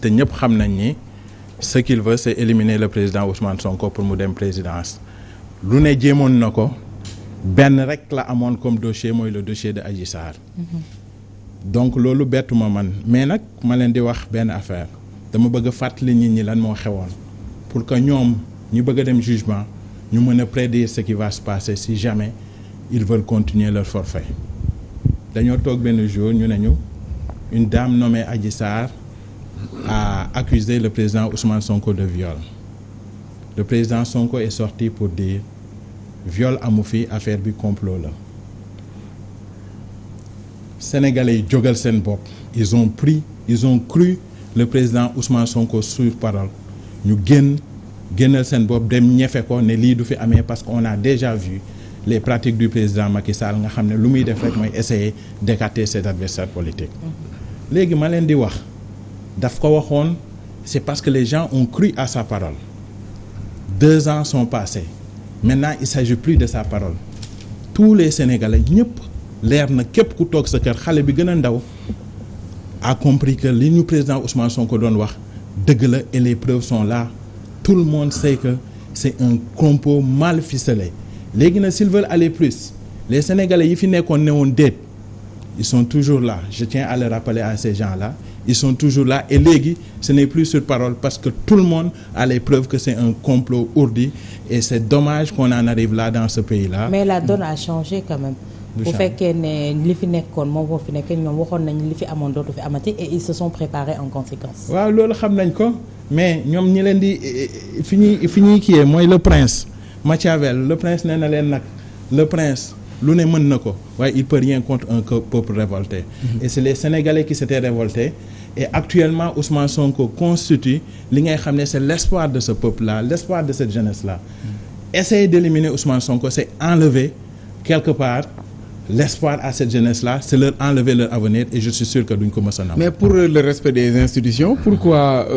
te ñëpp xam nañ ni ce qu'il veut c'est éliminer le président Ousmane Sonko pour mu dem présidence lu ne jéemoon na ko benn rek la amoon comme dossier mooy le dossier de Adji Sarr. Donc loolu bettuma man mais nag ma leen di wax benn affaire dama bëgg a fàttali nit ñi lan moo xewoon pour que ñoom ñu bëgg a dem jugement ñu mën a prédire ce qui va se passer si jamais ils veulent continuer leur forfait. Dañoo toog benn jour ñu ne ñu une dame nommée Adji Sarr a accusé le président Ousmane Sonko de viol. Le président Sonko est sorti pour dire viol amu fi, affaire bi complot la. Sénégalais yi jógal seen bopp ils ont cru le président Ousmane Sonko sur parole ñu génnal seen bopp dem ñefe ko ne lii du fi amee parce qu'on a déjà vu les pratiques du président Macky Sall nga xam ne lu muy def rek mooy essayer d'écarter ses adversaires politiques. Léegi ma leen di wax daf ko waxoon c'est parce que les gens ont cru à sa parole. 2 ans sont passés maintenant il s'agit plus de sa parole. Tous les Sénégalais ñëpp leer na képp ku toog sa kër xale bi gën a ndaw a compris que li ñu président Ousmane Sonko doon wax dëgg la et les preuves sont là. Tout le monde sait que c'est un complot mal ficelé. Léegi nag s'ils veulent aller plus les Sénégalais yi fi nekkoon ne woon déet ils sont toujours là. Je tiens à le rappeler à ces gens-là. Ils sont toujours là et léegi ce n'est plus sur parole parce que tout le monde a les preuves que c'est un complot ourdi et c'est dommage qu'on en arrive là dans ce pays-là. Mais la donne a changé quand même. bu fekkee ne li fi nekkoon moom moo fi nekk ñoom waxoon nañ li fi amoon dootu fi amati et ils se sont préparés en conséquence. waaw loolu xam nañ ko mais ñoom ñi leen di fi ñuy kiyee mooy le prince Machiavel le prince nee na leen nag le prince lu ne mën na ko waaye il peut rien contre un peuple révolté. Et c'est les Sénégalais qui s'étaient révoltés et actuellement Ousmane Sonko constitue li ngay xam ne c'est l'espoir de ce peuple-là, l'espoir de cette jeunesse-là. Essayer d'éliminer Ousmane Sonko c'est enlever quelque part l'espoir à cette jeunesse-là, c'est leur enlever leur avenir et je suis sûr que duñ ko mës a nam. Mais pour le respect des institutions, pourquoi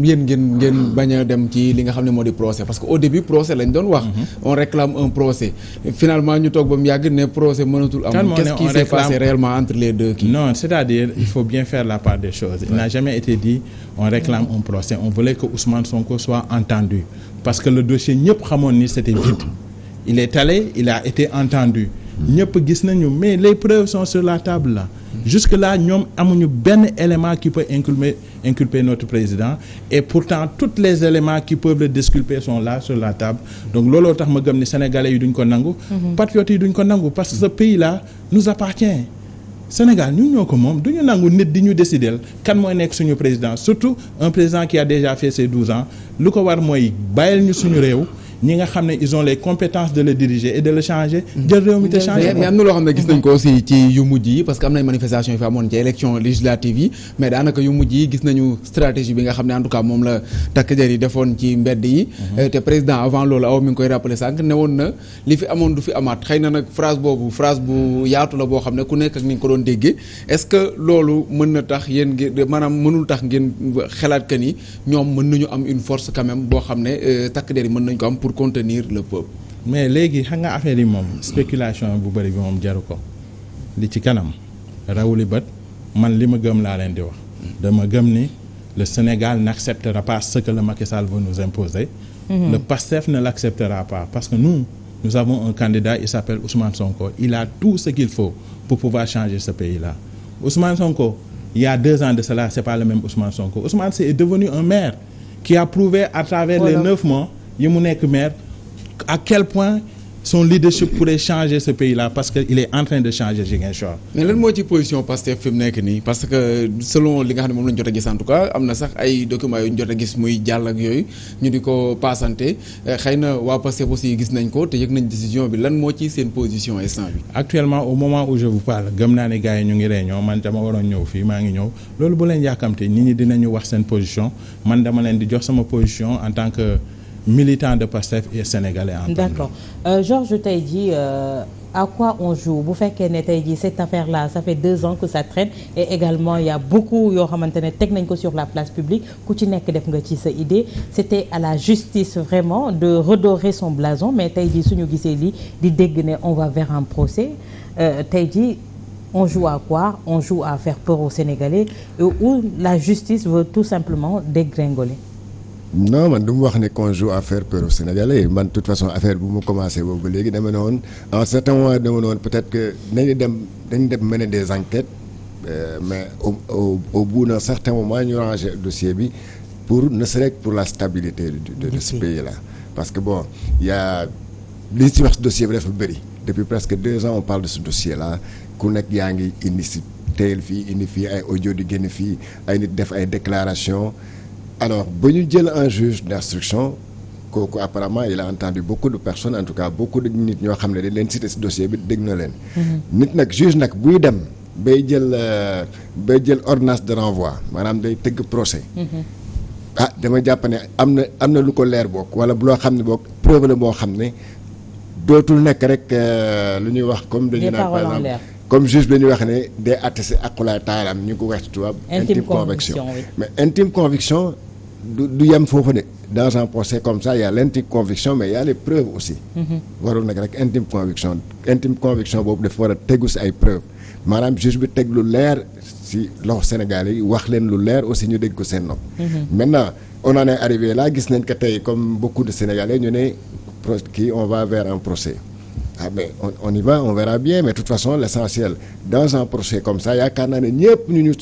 yéen ngeen bañ a dem ci li nga xam ne moo di procès parce que au début procès lañ doon wax. On réclame un procès. Finalement ñu toog ba mu yàgg ne procès mënatul am. Qu'est-ce qui s'est passé réellement entre les deux kii? Non, c'est-à-dire il faut bien faire la part des choses. Il n'a jamais été dit on réclame un procès. On voulait que Ousmane Sonko soit entendu parce que le dossier ñëpp xamoon ni c'était vide. Il est allé, il a été entendu. ñëpp gis nañu mais les preuves sont sur la table là. Jusque là ñoom amuñu benn élément qui peut inculper notre président et pourtant tous les éléments qui peuvent le disculper sont là sur la table. Donc looloo tax ma gëm ni sénégalais yi duñ ko nangu. Patriotes yi duñ ko nangu parce que ce pays là nous appartient. Sénégal ñun ñoo ko moom duñu nangu nit di ñu décider kan mooy nekk suñu président surtout un président qui a déjà fait ses 12 ans lu ko war mooy bàyyil ñu suñu réew. ñi nga xam ne ils ont les compétences de le diriger et de le changer. jël réew mi te changer. mais am na loo xam ne gis nañ ko aussi ci yu mujj yi parce que am nañ manifestation yi fi amoon ci élection législative yi mais daanaka yu mujj yi gis nañu stratégie bi nga xam ne en tout cas moom la takk der yi defoon ci mbedd yi. te président avant loolu aw mi ngi koy rappeler sànq ne woon na li fi amoon du fi amaat xëy na nag phrase bu yaatu la boo xam ne ku nekk ak ni nga ko doon déggee est-ce que loolu mën na tax yéen maanaam mënul tax ngeen xalaat que ni ñoom mën nañu am une force quand même boo xam ne takk der yi mën nañu ko am pour contenir le peuple. Mais léegi xam nga affaire yi moom spéculation bu bëri bi moom jaru ko li ci kanam rawuli bët man li ma gëm laa leen di wax. dama gëm ni le Sénégal n'acceptera pas ce que le Macky Sall veut nous imposer. Le PASTEF ne l'acceptera pas parce que nous avons un candidat il s'appelle Ousmane Sonko il a tout ce qu'il faut pour pouvoir changer ce pays-là. Ousmane Sonko il y a 2 ans de cela c'est pas le même Ousmane Sonko. Ousmane c'est devenu un maire qui a prouvé à travers les 9 mois yi mu nekk maire à quel point son leadership pourrait changer ce pays-là parce que il est en train de changer Ziguinchor. mais lan moo ci position Pastef fi mu nekk nii parce que selon li nga xam ne moom lañu jot a gis en tout cas am na sax ay documents yu ñu jot a gis muy jàll ak yooyu ñu di ko passante xëy na waa Pastef aussi gis nañ ko te yëg nañ décision bi lan moo ci seen position instant bi. Actuellement au moment où je vous parle gëm naa ne gars yi ñu ngi réunion man dama waroon ñëw fii maa ngi ñëw loolu bu leen yàkkamte nit ñi dinañu wax seen position man dama leen di jox sama position en tant que militant de Pastef et sénégalais en D'accord. Georges tey jii à quoi on joue bu fekkee ne tey jii cette affaire-là ça fait 2 ans que ça traîne et également il y a beaucoup yoo xamante ne teg nañ ko sur la place publique ku ci nekk def nga ci sa idée c'était à la justice vraiment de redorer son blason mais tey jii suñu gisee lii di dégg ne on va vers un procès tey jii on joue à quoi? On joue à faire peur aux Sénégalais ou la justice veut tout simplement dégringoler? non man du mu wax ne qu'on joue à faire peur aux Sénégalais man de toute façon affaire bu mu commencé boobu ba léegi dama ne woon à un certain moment dama ne woon peut-être que dañu dem mener des enquêtes mais au bout d'un certain moment ñu ranger dossier bi pour ne serait que pour la stabilité de ce pays-là. Parce que bon il y a li ci wax dossier bi dafa bëri depuis presque 2 ans on parle de ce dossier-là ku nekk yaa ngi indi si teel fii indi fii ay audio di génn fii ay nit def ay déclarations. Alors ba ñu jël un juge d'instruction kooku apparemment il a entendu beaucoup de personnes en tout cas beaucoup de nit ñoo xam ne dañ leen cité ci dossier bi dégg na leen. nit nag juge nag buy dem bay jël ordonnance de renvoi maanaam day tëgg procès. dama jàpp ne am na lu ko leer bokk wala loo xam ne bokk preuve la moo xam ne dootul nekk rek lu ñuy wax comme dañuy naan par exemple comme juge bi dañuy wax ne day attesté aqulaay taalam ñu ngi ko wax ci tubaab intime conviction mais intime conviction du yem foofu de dans un procès comme ça il y a l'intime conviction mais il y a les preuves aussi warul nag rek intime conviction boobu dafa war a tegu si ay preuves maanaam juge bi teg lu leer si loxo Sénégalais yi wax leen lu leer aussi ñu dégg ko seen nopp maintenant on en est arrivé là gis nañ que tey comme beaucoup de Sénégalais ñu ne on va vers un procès mais on y va on verra bien mais de toute façon l'essentiel dans un procès comme ça yaakaar naa ne ñëpp ñu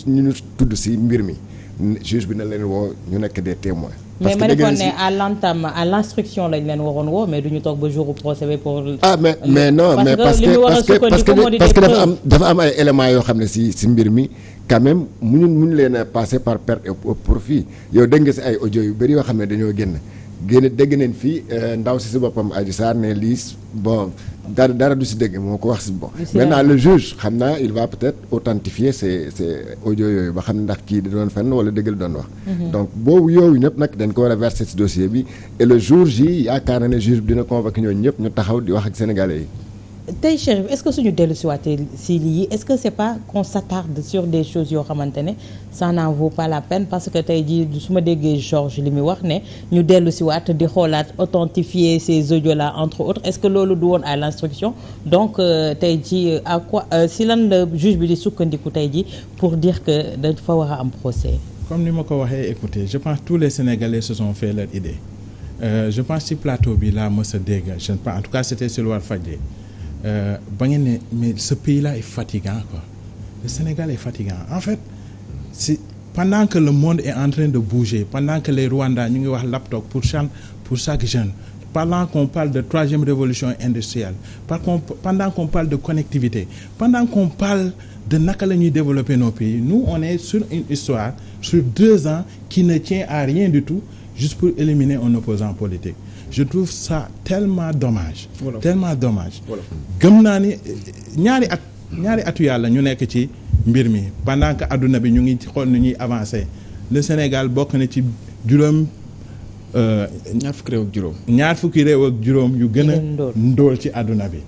tudd si mbir mi juge bi na leen woo ñu nekk des témoins. parce que mais ma ne à l'instruction lañ leen waroon woo mais duñu toog ba jour procès bi pour. mais non mais parce que dafa am ay éléments yoo xam ne si mbir mi quand même muñu leen a passer par perte et profit yow dégg nga si ay audio yu bëri yoo xam ne dañoo génn dégg nañ fii ndaw si boppam Adji Sarr ne lii bon dara du si dégg moo ko wax si bon. maintenant le juge xam naa il va peut-être authentifier ces audio yooyu ba xam ne ndax kii di doon fenn wala dëgg la doon wax. donc boobu yooyu ñëpp nag dañ ko war a verser si dossier bi et le jour J yaakaar na ne juge bi dina convoquer ñooñu ñëpp ñu taxaw di wax ak sénégalais yi. tey Chérif est-ce que suñu dellu si waatee si lii est-ce que c'est pas qu'on s'attarde sur des choses yoo xamante ne ça n'en vaut pas la peine parce que tey jii su ma déggee Georges li muy wax ne ñu dellu si waat di xoolaat authentifier ces audios là entre autres est-ce que loolu du woon à l'instruction donc tey jii à quoi si lan la juge bi di sukkandiku tey jii pour dire que dafa war a am procès. comme ni ma ko waxee écoutez je pense tous les Sénégalais se sont fait leur idée je pense ci plateau bi laa mës a dégg je ne pense en tout cas c'était sur Walfadjri ba ngeen ne mais ce pays-là est fatigant quoi le Sénégal est fatigant en fait c'est pendant que le monde est en train de bouger pendant que les Rwandais ñu ngi wax laptop pour chaque jeune pendant qu'on parle de troisième révolution industrielle pendant qu'on parle de connectivité pendant qu'on parle de naka la ñuy développer nos pays nous on est sur une histoire sur 2 ans qui ne tient à rien du tout juste pour éliminer un opposant politique je trouve ça tellement dommage. Voilà. Tellement dommage. gëm naa ni ñaari atu yàlla ñu nekk ci mbir mi pendant que adduna bi ñu ngi xool ni ñuy avancer le Sénégal bokk na ci juróom. ñaar fukki réew ak juróom yu gën a ndóol ci adduna bi.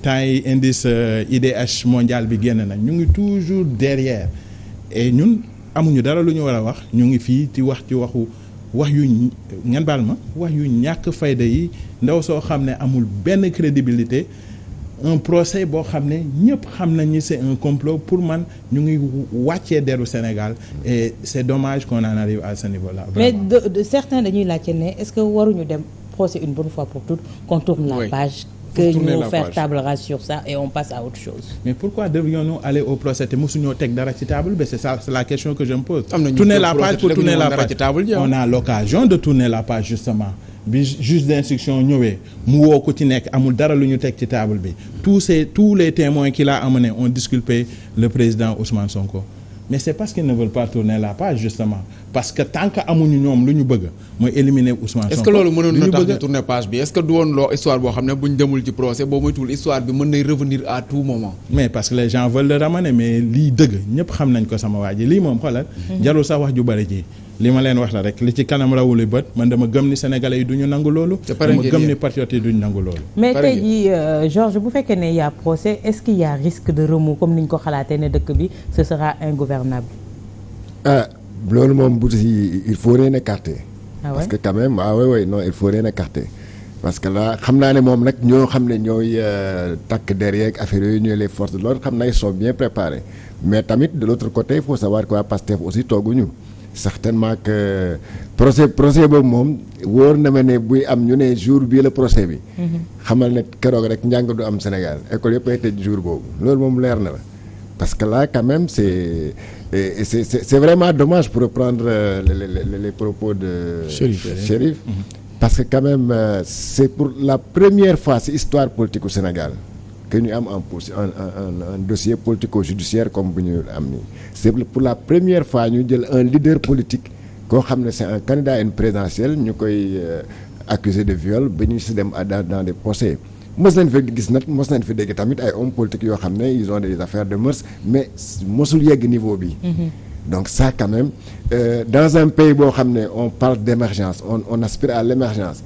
temps yi indice IDH mondial bi génn na ñu ngi toujours derrière et ñun amuñu dara lu ñu war a wax ñu ngi fii ci wax yu ngeen baal ma wax yu ñàkk fayda yi ndaw soo xam ne amul benn crédibilité un procès boo xam ne ñëpp xam nañ ni c'est un complot pour man ñu ngi wàccee deru Sénégal et c'est dommage qu'on en arrive à ce niveau-là. mais de certains dañuy laajte ne est-ce que waruñu dem procès une bonne fois pour toutes qu'on tourne la page. que ñu faire table rase sur ça et on passe à autre chose. mais pourquoi devrions-nous aller au procès te mosuñoo teg dara ci table bi c'est ça c'est la question que je me pose. tourner la page pour tourner la page on a l'occasion de tourner la page justement bi juge d'instruction ñëwee mu woo ko ci nekk amul dara lu ñu teg ci table bi tous les témoins qu'il a amenés ont disculpé le président Ousmane Sonko. mais c'est parce qu'ils ne veulent pas tourner la page justement parce que tant que amuñu ñoom lu ñu bëgg mooy éliminer Ousmane Sonko. est-ce que loolu mënoon na tax ñu tourner page bi est-ce que du woon loo histoire boo xam ne buñ demul ci procès boo moytuwul histoire bi mën nay revenir à tout moment. mais parce que les gens veulent le ramener mais lii dëgg ñëpp xam nañ ko sama waa ji lii moom xoolal. jarul sax wax ju bari ji. li ma leen wax la rek li ci kanam rawuli bët man dama gëm ni sénégalais yi duñu nangu loolu. dama gëm ni patriotes yi duñu nangu loolu. mais tey jii Georges bu fekkee ne y a procès est-ce qu'il y a risque de remous comme ni ñu ko xalaatee ne dëkk bi ce sera ingouvernable. loolu moom bu si il faut rien écarter. Ah ouais? Parce que quand même oui non il faut rien écarter parce que là xam naa ne moom nag ñoo xam ne ñooy takk derrière affaire yooyu ñooy les forces de l'ordre xam naa ils sont bien préparés mais tamit de l'autre côté il faut savoir que waa Pastef aussi tooguñu certainement que procès boobu moom wóor na ma ne buy am ñu ne jour bii la procès bi. xamal ne keroog rek njàng du am Sénégal école yëpp ay tëj jour boobu loolu moom leer na la parce que là quand même c'est vraiment dommage pour reprendre les propos de Chérif. Parce que quand même c'est pour la première fois ci histoire politique au Sénégal que ñu am un dossier politico-judiciaire comme bu ñu am nii c'est pour la première fois ñu jël un leader politique koo xam ne c'est un candidat à une présidentielle ñu koy accusé de viol ba ñu si dem dans des procès mos nañ fi gis nag mos nañ fi dégg tamit ay hommes politiques yoo xam ne ils ont des affaires de mœurs mais mosul yegg niveau bi. Donc ça quand même dans un pays boo xam ne on parle d'émergence on aspire à l'émergence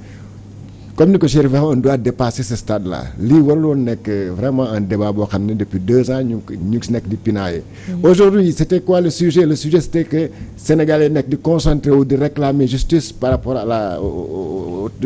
comme ni ko Chérif waxee on doit dépasser ce stade là lii warul woon nekk vraiment un débat boo xam ne depuis 2 ans ñu ngi si nekk di pinailler. Aujourd'hui c'était quoi le sujet c'était que Sénégalais nekk di concentrer wu di réclamer justice par rapport à au truc